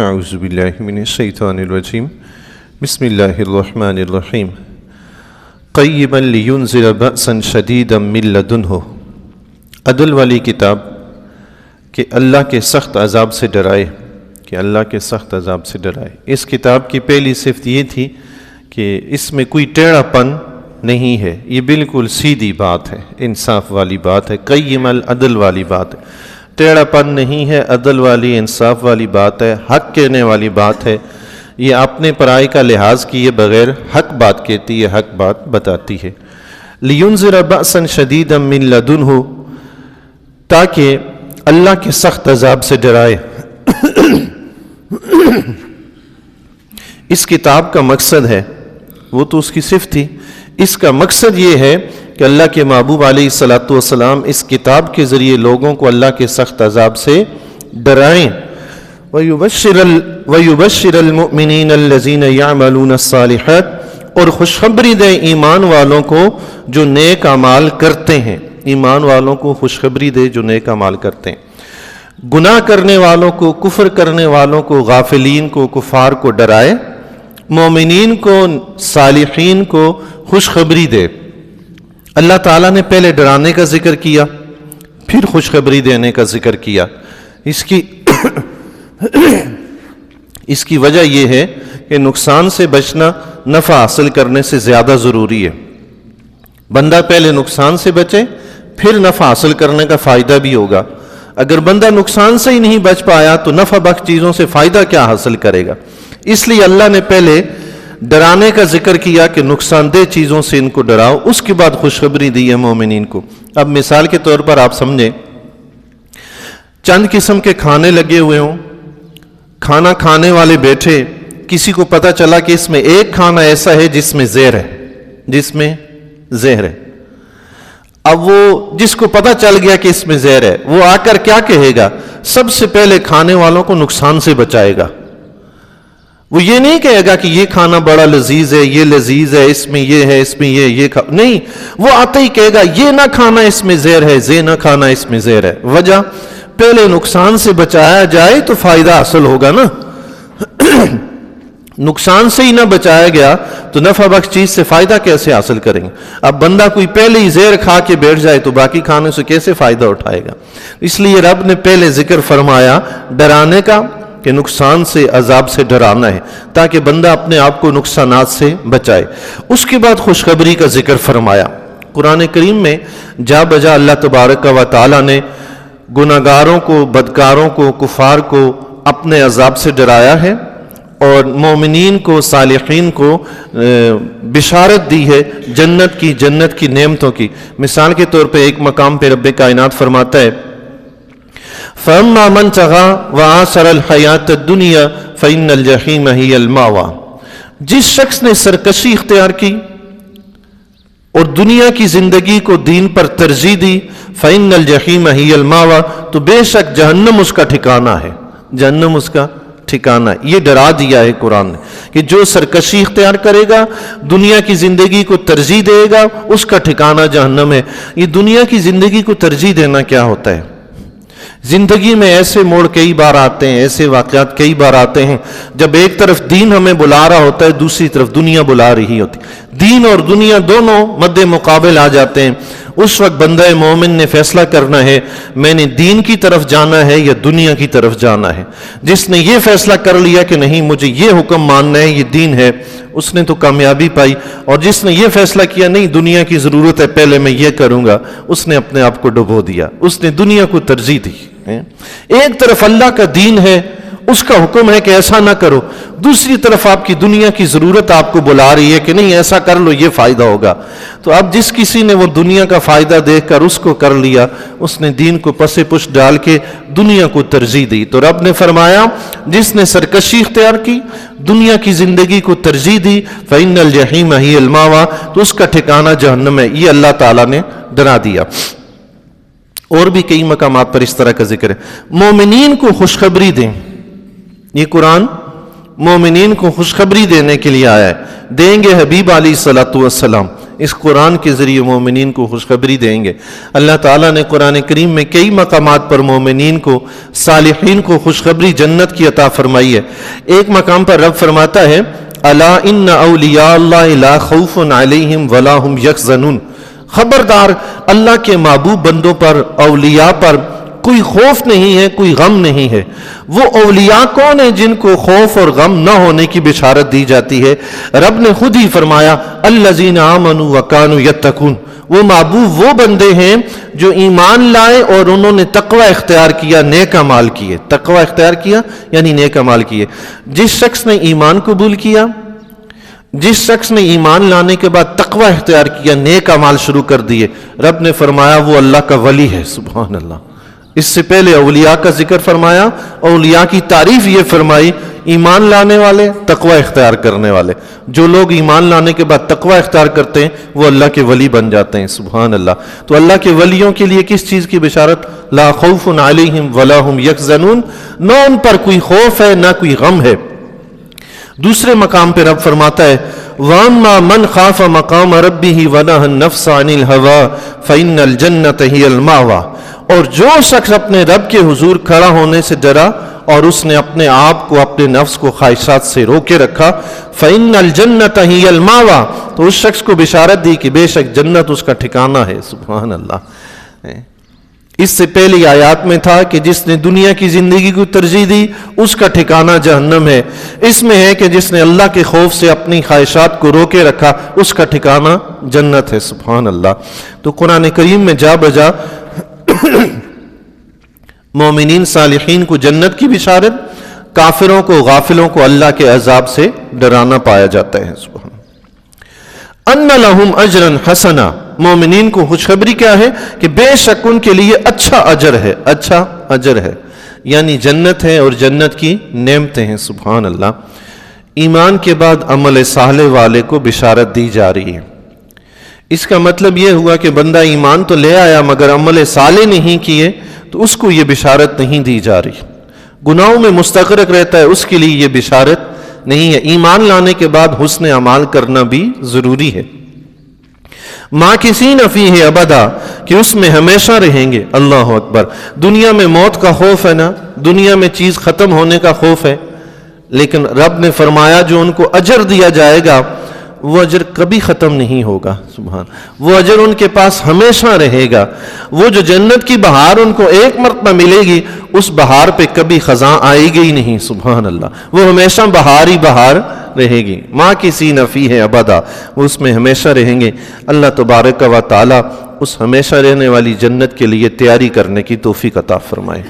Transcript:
اعوذ باللہ من الشیطان الرجیم بسم اللہ الرحمن الرحیم قیما لینذر بأسا شدیدا من لدنہ، عدل والی کتاب کہ اللہ کے سخت عذاب سے ڈرائے، کہ اللہ کے سخت عذاب سے ڈرائے۔ اس کتاب کی پہلی صفت یہ تھی کہ اس میں کوئی ٹیڑھا پن نہیں ہے، یہ بالکل سیدھی بات ہے، انصاف والی بات ہے، قیم العدل والی بات ہے، ٹیڑھا پن نہیں ہے، عدل والی انصاف والی بات ہے، حق کہنے والی بات ہے، یہ اپنے پرائے کا لحاظ کیے بغیر حق بات کہتی ہے، حق بات بتاتی ہے۔ لینذر بأسا شدیدا من لدنہ، تاکہ اللہ کے سخت عذاب سے ڈرائے۔ اس کتاب کا مقصد ہے، وہ تو اس کی صفت تھی، اس کا مقصد یہ ہے کہ اللہ کے محبوب علیہ الصلوۃ والسلام اس کتاب کے ذریعے لوگوں کو اللہ کے سخت عذاب سے ڈرائیں۔ وَيُبَشِّرَ الْمُؤْمِنِينَ الَّذِينَ يَعْمَلُونَ الصَّالِحَاتِ، اور خوشخبری دیں ایمان والوں کو جو نیک اعمال کرتے ہیں، ایمان والوں کو خوشخبری دے جو نیک اعمال کرتے ہیں، گناہ کرنے والوں کو، کفر کرنے والوں کو، غافلین کو، کفار کو ڈرائے، مومنین کو، صالحین کو خوشخبری دے۔ اللہ تعالیٰ نے پہلے ڈرانے کا ذکر کیا، پھر خوشخبری دینے کا ذکر کیا۔ اس کی وجہ یہ ہے کہ نقصان سے بچنا نفع حاصل کرنے سے زیادہ ضروری ہے۔ بندہ پہلے نقصان سے بچے، پھر نفع حاصل کرنے کا فائدہ بھی ہوگا۔ اگر بندہ نقصان سے ہی نہیں بچ پایا تو نفع بخش چیزوں سے فائدہ کیا حاصل کرے گا؟ اس لیے اللہ نے پہلے ڈرانے کا ذکر کیا کہ نقصان دہ چیزوں سے ان کو ڈراؤ، اس کے بعد خوشخبری دی ہے مومنین کو۔ اب مثال کے طور پر آپ سمجھیں، چند قسم کے کھانے لگے ہوئے ہوں، کھانا کھانے والے بیٹھے، کسی کو پتہ چلا کہ اس میں ایک کھانا ایسا ہے جس میں زہر ہے، جس میں زہر ہے۔ اب وہ جس کو پتہ چل گیا کہ اس میں زہر ہے، وہ آ کر کیا کہے گا؟ سب سے پہلے کھانے والوں کو نقصان سے بچائے گا۔ وہ یہ نہیں کہے گا کہ یہ کھانا بڑا لذیذ ہے، یہ لذیذ ہے، اس میں یہ ہے، اس میں یہ نہیں، وہ آتے ہی کہے گا یہ نہ کھانا، اس میں زہر ہے، یہ نہ کھانا، اس میں زہر ہے۔ وجہ پہلے نقصان سے بچایا جائے تو فائدہ حاصل ہوگا نا۔ نقصان سے ہی نہ بچایا گیا تو نفع بخش چیز سے فائدہ کیسے حاصل کریں گے؟ اب بندہ کوئی پہلے ہی زہر کھا کے بیٹھ جائے تو باقی کھانے سے کیسے فائدہ اٹھائے گا؟ اس لیے رب نے پہلے ذکر فرمایا ڈرانے کا کہ نقصان سے، عذاب سے ڈرانا ہے تاکہ بندہ اپنے آپ کو نقصانات سے بچائے۔ اس کے بعد خوشخبری کا ذکر فرمایا۔ قرآن کریم میں جا بجا اللہ تبارک و تعالیٰ نے گناہگاروں کو، بدکاروں کو، کفار کو اپنے عذاب سے ڈرایا ہے، اور مومنین کو، صالحین کو بشارت دی ہے جنت کی نعمتوں کی۔ مثال کے طور پہ ایک مقام پہ رب کائنات فرماتا ہے فَأَمَّا مَنْ طَغَىٰ وَآثَرَ الْحَيَاةَ الدُّنْيَا فَإِنَّ الْجَحِيمَ هِيَ الْمَأْوَىٰ، جس شخص نے سرکشی اختیار کی اور دنیا کی زندگی کو دین پر ترجیح دی، فَإِنَّ الْجَحِيمَ هِيَ الْمَأْوَىٰ، تو بے شک جہنم اس کا ٹھکانہ ہے، جہنم اس کا ٹھکانہ۔ یہ ڈرا دیا ہے قرآن نے کہ جو سرکشی اختیار کرے گا، دنیا کی زندگی کو ترجیح دے گا، اس کا ٹھکانہ جہنم ہے۔ یہ دنیا کی زندگی کو ترجیح دینا کیا ہوتا ہے؟ زندگی میں ایسے موڑ کئی بار آتے ہیں، ایسے واقعات کئی بار آتے ہیں جب ایک طرف دین ہمیں بلا رہا ہوتا ہے، دوسری طرف دنیا بلا رہی ہوتی، دین اور دنیا دونوں مد مقابل آ جاتے ہیں۔ اس وقت بندہ مومن نے فیصلہ کرنا ہے میں نے دین کی طرف جانا ہے یا دنیا کی طرف جانا ہے۔ جس نے یہ فیصلہ کر لیا کہ نہیں مجھے یہ حکم ماننا ہے، یہ دین ہے، اس نے تو کامیابی پائی، اور جس نے یہ فیصلہ کیا نہیں دنیا کی ضرورت ہے پہلے میں یہ کروں گا، اس نے اپنے آپ کو ڈبو دیا، اس نے دنیا کو ترجیح دی۔ ایک طرف اللہ کا دین ہے، اس کا حکم ہے کہ ایسا نہ کرو، دوسری طرف آپ کی دنیا کی ضرورت آپ کو بلا رہی ہے کہ نہیں ایسا کر لو یہ فائدہ ہوگا۔ تو اب جس کسی نے وہ دنیا کا فائدہ دیکھ کر اس کو کر لیا، اس نے دین کو پس پش ڈال کے دنیا کو ترجیح دی۔ تو رب نے فرمایا جس نے سرکشی اختیار کی، دنیا کی زندگی کو ترجیح دی، فَإِنَّ الْجَحِيمَ هِيَ الْمَأْوَىٰ، تو اس کا ٹھکانہ جہنم ہے۔ یہ اللہ تعالیٰ نے ڈرا دیا۔ اور بھی کئی مقامات پر اس طرح کا ذکر ہے۔ مومنین کو خوشخبری دیں، یہ قرآن مومنین کو خوشخبری دینے کے لیے آیا ہے۔ دیں گے حبیب علیہ الصلوۃ والسلام، اس قرآن کے ذریعے مومنین کو خوشخبری دیں گے۔ اللہ تعالیٰ نے قرآن کریم میں کئی مقامات پر مومنین کو، صالحین کو خوشخبری جنت کی عطا فرمائی ہے۔ ایک مقام پر رب فرماتا ہے الا ان اولیاء اللہ لا خوف علیہم ولا هم یحزنون، خبردار اللہ کے محبوب بندوں پر، اولیاء پر کوئی خوف نہیں ہے، کوئی غم نہیں ہے۔ وہ اولیاء کون ہیں جن کو خوف اور غم نہ ہونے کی بشارت دی جاتی ہے؟ رب نے خود ہی فرمایا الذین آمنوا وکانوا یتقون، وہ محبوب وہ بندے ہیں جو ایمان لائے اور انہوں نے تقوی اختیار کیا، نیک اعمال کیے۔ تقوی اختیار کیا یعنی نیک اعمال کیے۔ جس شخص نے ایمان قبول کیا، جس شخص نے ایمان لانے کے بعد تقوی اختیار کیا، نیک اعمال شروع کر دیے، رب نے فرمایا وہ اللہ کا ولی ہے۔ سبحان اللہ۔ اس سے پہلے اولیاء کا ذکر فرمایا، اولیاء کی تعریف یہ فرمائی ایمان لانے والے، تقوی اختیار کرنے والے۔ جو لوگ ایمان لانے کے بعد تقوی اختیار کرتے ہیں وہ اللہ کے ولی بن جاتے ہیں۔ سبحان اللہ۔ تو اللہ کے ولیوں کے لیے کس چیز کی بشارت؟ لا خوف علیہم ولا هم یحزنون، نہ ان پر کوئی خوف ہے نہ کوئی غم ہے۔ دوسرے مقام پہ رب فرماتا ہے وَأَمَّا مَنْ خَافَ مَقَامَ رَبِّهِ وَنَهَى النَّفْسَ عَنِ الْهَوَىٰ فَإِنَّ الْجَنَّةَ هِيَ الْمَأْوَىٰ، اور جو شخص اپنے رب کے حضور کھڑا ہونے سے ڈرا اور اس نے اپنے آپ کو، اپنے نفس کو خواہشات سے روکے رکھا، فَإِنَّ الْجَنَّةَ هِيَ الْمَأْوَىٰ، تو اس شخص کو بشارت دی کہ بے شک جنت اس کا ٹھکانہ ہے۔ سبحان اللہ۔ اس سے پہلی آیات میں تھا کہ جس نے دنیا کی زندگی کو ترجیح دی اس کا ٹھکانہ جہنم ہے۔ اس میں ہے کہ جس نے اللہ کے خوف سے اپنی خواہشات کو روکے رکھا اس کا ٹھکانہ جنت ہے۔ سبحان اللہ۔ تو قرآن کریم میں جا بجا مومنین صالحین کو جنت کی بشارت، کافروں کو، غافلوں کو اللہ کے عذاب سے ڈرانا پایا جاتا ہے۔ سبحان ان لہم اجرا حسنا، مومنین کو خوشخبری کیا ہے کہ بے شک ان کے لیے اچھا اجر ہے، اچھا اجر ہے، یعنی جنت ہے اور جنت کی نعمتیں ہیں۔ سبحان اللہ۔ ایمان کے بعد عمل صالح والے کو بشارت دی جا رہی ہے۔ اس کا مطلب یہ ہوا کہ بندہ ایمان تو لے آیا مگر عمل صالح نہیں کیے تو اس کو یہ بشارت نہیں دی جا رہی۔ گناہوں میں مستغرق رہتا ہے اس کے لیے یہ بشارت نہیں ہے۔ ایمان لانے کے بعد حسن اعمال کرنا بھی ضروری ہے۔ ماکثین فیہ ابدا، کہ اس میں ہمیشہ رہیں گے۔ اللہ اکبر۔ دنیا میں موت کا خوف ہے نا، دنیا میں چیز ختم ہونے کا خوف ہے، لیکن رب نے فرمایا جو ان کو اجر دیا جائے گا وہ اجر کبھی ختم نہیں ہوگا۔ سبحان، وہ اجر ان کے پاس ہمیشہ رہے گا۔ وہ جو جنت کی بہار ان کو ایک مرتبہ ملے گی اس بہار پہ کبھی خزاں آئے گی ہی نہیں۔ سبحان اللہ۔ وہ ہمیشہ بہار ہی بہار رہے گی۔ ماکثین فیہ ابدا، وہ اس میں ہمیشہ رہیں گے۔ اللہ تبارک و تعالی اس ہمیشہ رہنے والی جنت کے لیے تیاری کرنے کی توفیق عطا فرمائے۔